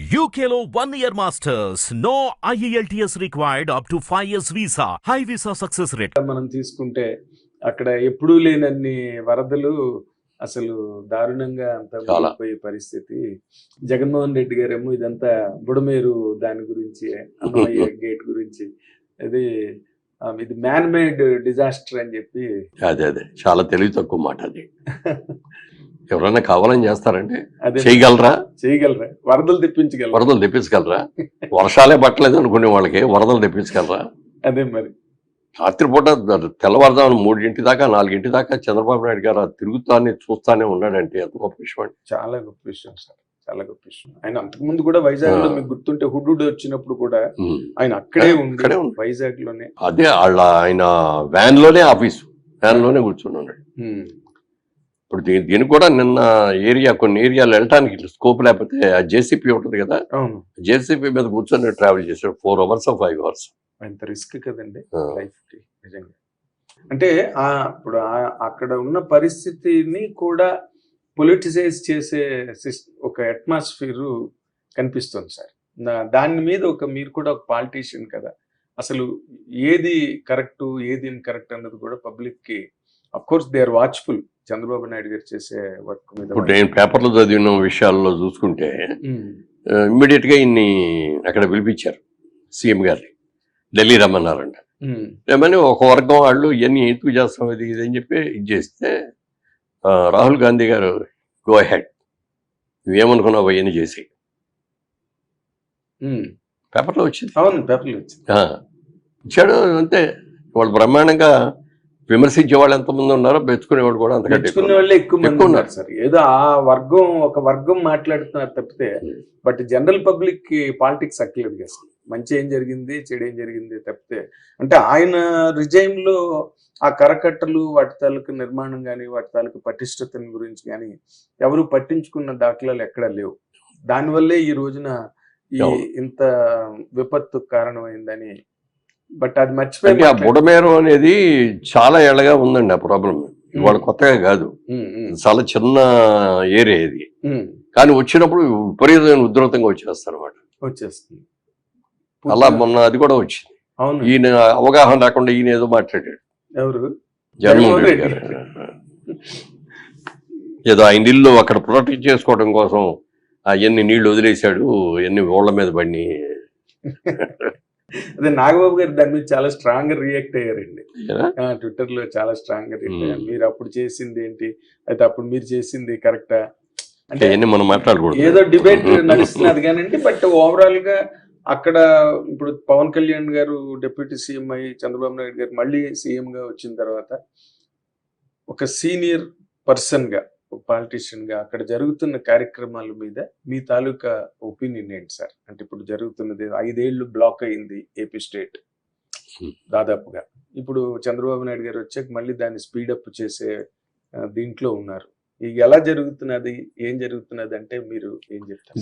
UKLO 1 year masters. No IELTS required up to 5 years visa. High visa success rate. మనం తీసుకుంటే అక్కడ ఎప్పుడూ లేనన్ని వరదలు అసలు దారుణంగా అంత మునిగిపోయే పరిస్థితి. జగన్మోహన్ రెడ్డి గారేమో ఇదంతా బుడమేరు దాని గురించి అన్నమయ్య గేట్ గురించి ఇది మ్యాన్ మేడ్ డిజాస్టర్ అని చెప్పి అదే చాలా తెలివి తక్కువ మాట అది. ఎవరైనా కావాలని చేస్తారంటే చేయగలరా వరదలు తెప్పించగలరా వర్షాలే పట్టలేదు అనుకునే వాళ్ళకి వరదలు తెప్పించగలరా? అదే మరి రాత్రిపూట తెల్లవారుదామని 3 దాకా 4 దాకా చంద్రబాబు నాయుడు గారు తిరుగుతానే చూస్తానే ఉన్నాడంటే ఎంత గొప్ప విషయం అండి. చాలా గొప్ప విషయం సార్, చాలా గొప్ప విషయం. ఆయన అంతకుముందు కూడా వైజాగ్ లో మీకు గుర్తుంటే హుడ్ వచ్చినప్పుడు కూడా ఆయన అక్కడే ఉండి వైజాగ్ లోనే అదే ఆయన వ్యాన్ లోనే కూర్చుని ఉన్నాడు. ఇప్పుడు దీనికి కూడా నిన్న కొన్ని ఏరియాలు వెళ్ళటానికి స్కోప్ లేకపోతే ఆ జేసీపీ ఉంటుంది కదా, జేసీపీ మీద కూర్చొని ట్రావెల్ చేశాడు 4 hours 5 hours. ఎంత రిస్క్ కదండి లైఫ్ కి నిజంగా. అంటే ఇప్పుడు అక్కడ ఉన్న పరిస్థితిని కూడా పొలిటిసైజ్ చేసే ఒక అట్మాస్ఫియర్ కనిపిస్తుంది సార్. దాని మీద మీరు కూడా ఒక పాలిటీషియన్ కదా, అసలు ఏది కరెక్ట్ ఏది ఇన్కరెక్ట్ అన్నది కూడా పబ్లిక్ కి of course they are watchful. Chandrababu Naidu garu చేసే వర్క్ మీద ఇప్పుడు నేను పేపర్లో చదివిన విషయాల్లో చూసుకుంటే ఇమ్మీడియట్ గా ఇన్ని అక్కడ పిలిపించారు సీఎం గారిని, ఢిల్లీ రమ్మన్నారంట. ఏమని ఒక వర్గం వాళ్ళు ఇవన్నీ ఎందుకు చేస్తాం ఇది అని చెప్పి చేస్తే రాహుల్ గాంధీ గారు గో అహెడ్, నువ్వేమనుకున్నావు అవన్నీ చేసి పేపర్లో వచ్చింది. అవును, పేపర్లో వచ్చింది. ఇచ్చాడు అంతే. వాళ్ళు బ్రహ్మాండంగా విమర్శించే వాళ్ళు ఎంతమంది ఉన్నారో మెచ్చుకునేవాళ్ళు కూడా అంతకంటే ఎక్కువ మంది ఉన్నారు సార్. ఏదో ఒక వర్గం మాట్లాడుతున్నారు తప్పితే బట్ జనరల్ పబ్లిక్ కి పాలిటిక్స్ అక్కలేదు కదా. మంచి ఏం జరిగింది చెడు ఏం జరిగింది తప్పితే అంటే ఆయన రిజైమ్ లో ఆ కరకట్టలు వాటి తాలూకు నిర్మాణం కానీ వాటి తాలూకు పటిష్టతని గురించి కానీ ఎవరు పట్టించుకున్న దాఖలాలు ఎక్కడా లేవు. దానివల్లే ఈ రోజున ఇంత విపత్తు కారణమైందని. బట్ అది మర్చిపోయి ఆ బుడమేరు అనేది చాలా ఏళ్ళగా ఉందండి ఆ ప్రాబ్లం. ఇవాళ కొత్తగా కాదు, చాలా చిన్న ఏరియా ఇది. కానీ వచ్చినప్పుడు విపరీతమైన ఉధృతంగా వచ్చేస్తుంది. అలా మొన్న అది కూడా వచ్చింది. ఈయన అవగాహన లేకుండా ఈయన ఏదో మాట్లాడాడు. ఎవరు? జగన్మోహన్ రెడ్డి గారు ఏదో ఆయన ఇల్లు అక్కడ ప్రొటెక్ట్ చేసుకోవడం కోసం ఎన్ని నీళ్లు వదిలేశాడు, ఎన్ని ఓళ్ల మీద పడి. అదే నాగబాబు గారు దాని మీద చాలా స్ట్రాంగ్ గా రియాక్ట్ అయ్యారండి ట్విట్టర్ లో. చాలా స్ట్రాంగ్ గా రియాక్ట్ అయ్యారు. మీరు అప్పుడు చేసింది ఏంటి, అయితే అప్పుడు మీరు చేసింది కరెక్టా అంటే మనం మాట్లాడకూడదు, ఏదో డిబేట్ నడుస్తున్నది కానండి. బట్ ఓవరాల్ గా అక్కడ ఇప్పుడు పవన్ కళ్యాణ్ గారు డిప్యూటీ సీఎం అయ్యి చంద్రబాబు నాయుడు గారు మళ్ళీ సీఎం గా వచ్చిన తర్వాత ఒక సీనియర్ పర్సన్ గా, ఒక పాలిటీషియన్ గా అక్కడ జరుగుతున్న కార్యక్రమాల మీద మీ తాలూకా ఒపీనియన్ ఏంటి సార్? అంటే ఇప్పుడు జరుగుతున్నది 5 ఏళ్ళు బ్లాక్ అయింది ఏపీ స్టేట్ దాదాపుగా. ఇప్పుడు చంద్రబాబు నాయుడు గారు వచ్చాక మళ్ళీ దాన్ని స్పీడప్ చేసే దీంట్లో ఉన్నారు. ఎలా జరుగుతున్నది, ఏం జరుగుతున్నది అంటే మీరు ఏం చెప్తారు?